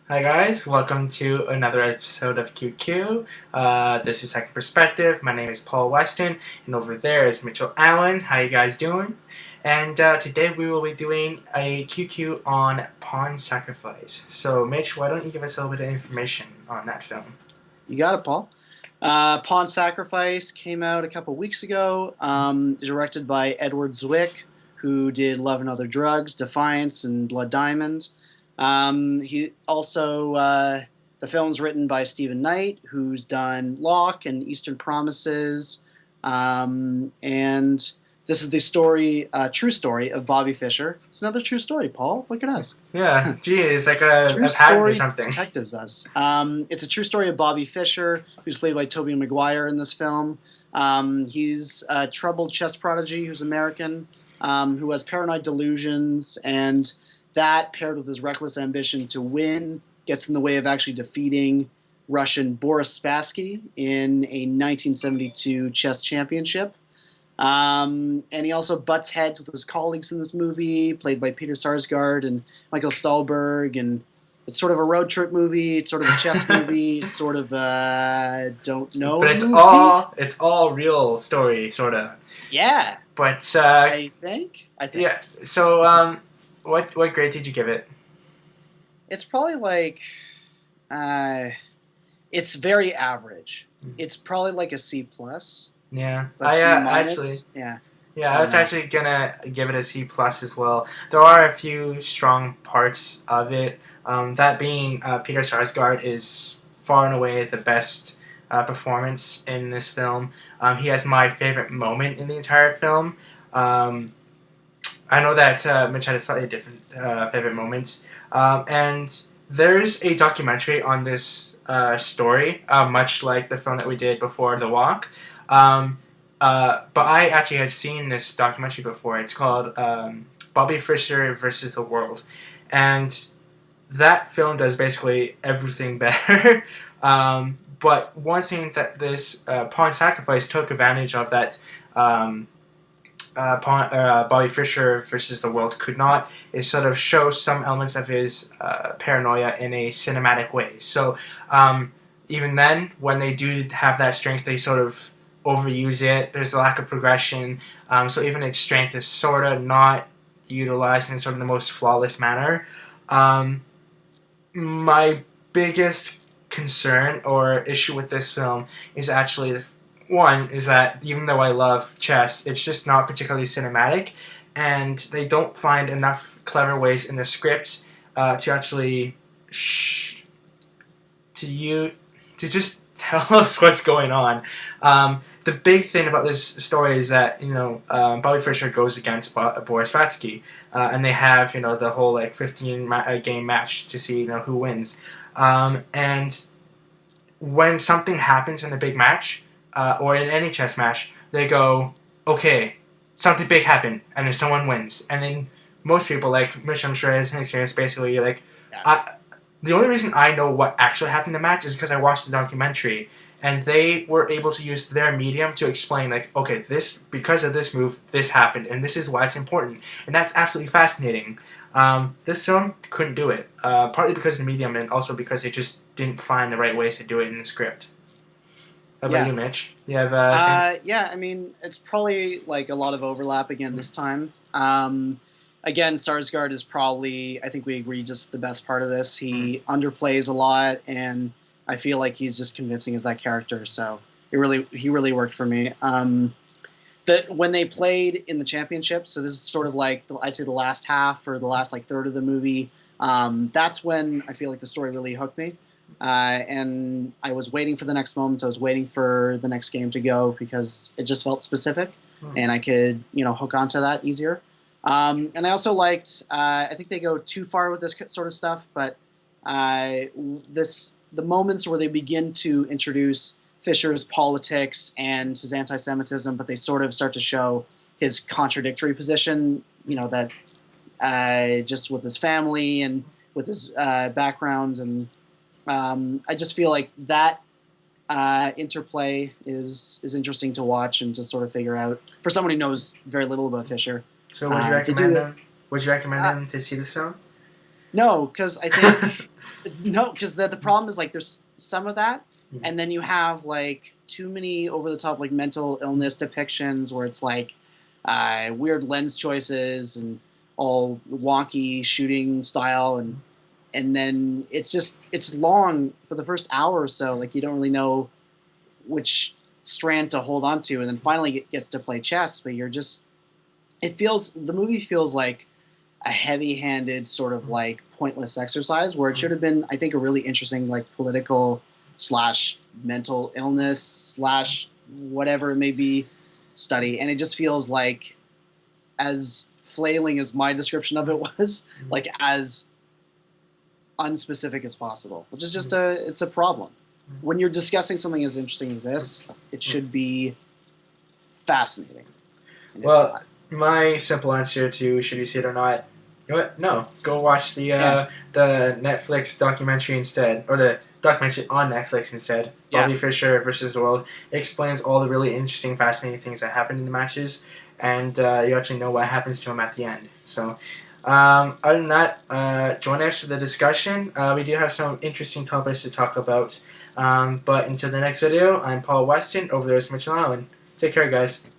Hi guys, welcome to another episode of QQ. This is Second Perspective. My name is Paul Weston, and over there is Mitchell Allen. How you guys doing? And today we will be doing a QQ on Pawn Sacrifice. So Mitch, why don't you give us a little bit of information on that film? You got it, Paul. Pawn Sacrifice came out a couple weeks ago. Directed by Edward Zwick, who did Love and Other Drugs, Defiance, and Blood Diamond. He also the film's written by Stephen Knight, who's done Locke and Eastern Promises, and this is the story, true story of Bobby Fischer. It's another true story, Paul. Look at us. Yeah, gee, it's like a True patent or story something. detectives us. It's a true story of Bobby Fischer, who's played by Tobey Maguire in this film. He's a troubled chess prodigy who's American, who has paranoid delusions, and that, paired with his reckless ambition to win, gets in the way of actually defeating Russian Boris Spassky in a 1972 chess championship. And he also butts heads with his colleagues in this movie, played by Peter Sarsgaard and Michael Stahlberg. And it's sort of a road trip movie. It's sort of a chess movie. It's sort of a don't know. But it's movie. all real story, sort of. Yeah. But I think. yeah. So what grade did you give it? It's probably like, it's very average. It's probably like a C plus. Yeah, Like I B minus. actually, Yeah. I was actually gonna give it a C plus as well. There are a few strong parts of it. That being Peter Sarsgaard is far and away the best performance in this film. He has my favorite moment in the entire film. I know that Mitch had a slightly different favorite moments, and there's a documentary on this story, much like the film that we did before The Walk. But I actually had seen this documentary before. It's called Bobby Fischer versus the World, and that film does basically everything better. But one thing that this Pawn Sacrifice took advantage of that Bobby Fischer versus the World could not is sort of show some elements of his paranoia in a cinematic way. So even then, when they do have that strength, they sort of overuse it. There's a lack of progression. So even its strength is sort of not utilized in sort of the most flawless manner. My biggest concern or issue with this film is actually one is that even though I love chess, it's just not particularly cinematic, and they don't find enough clever ways in the script to actually to just tell us what's going on. The big thing about this story is that Bobby Fischer goes against Boris Spassky, and they have the whole like 15 game match to see who wins, and when something happens in a big match or in any chess match, they go, okay, something big happened, and then someone wins, and then most people, like Mitch, I'm sure has an experience, basically like, the only reason I know what actually happened in the match is because I watched the documentary, and they were able to use their medium to explain, like, okay, this, because of this move, this happened, and this is why it's important, and that's absolutely fascinating. This film couldn't do it, partly because of the medium, and also because they just didn't find the right ways to do it in the script. How about you, Mitch? You have yeah, I mean, it's probably like a lot of overlap again this time. Again, Sarsgaard is probably, I think we agree, just the best part of this. He underplays a lot, and I feel like he's just convincing as that character. So he really worked for me. That when they played in the championship, so this is sort of like I'd say the last half or the last like third of the movie. That's when I feel like the story really hooked me. And I was waiting for the next moment. I was waiting for the next game to go because it just felt specific, and I could hook onto that easier. And I also liked. I think they go too far with this sort of stuff, but the moments where they begin to introduce Fischer's politics and his anti-Semitism, but they sort of start to show his contradictory position. That just with his family and with his background and. I just feel like that interplay is interesting to watch and to sort of figure out for someone who knows very little about Fischer. So would you recommend them? Would you recommend them to see this film? No, because I think No, because the problem is like there's some of that, Mhm. and then you have like too many over the top like mental illness depictions where it's like weird lens choices and all wonky shooting style, and then it's long for the first hour or so. Like you don't really know which strand to hold on to, and then finally it gets to play chess. But you're just the movie feels like a heavy-handed sort of like pointless exercise where it should have been, I think, a really interesting like political slash mental illness slash whatever it may be study, and it just feels like as flailing as my description of it was, like as unspecific as possible, which is just it's a problem. When you're discussing something as interesting as this, it should be fascinating. And it's Well, not. my simple answer to should you see it or not, you know what? No, go watch Yeah. the Netflix documentary instead, or the documentary on Netflix instead. Yeah. Bobby Fischer versus the World. It explains all the really interesting, fascinating things that happen in the matches, and you actually know what happens to him at the end. So. Other than that, join us for the discussion. We do have some interesting topics to talk about. But until the next video, I'm Paul Weston. Over there is Mitch and I. Take care, guys.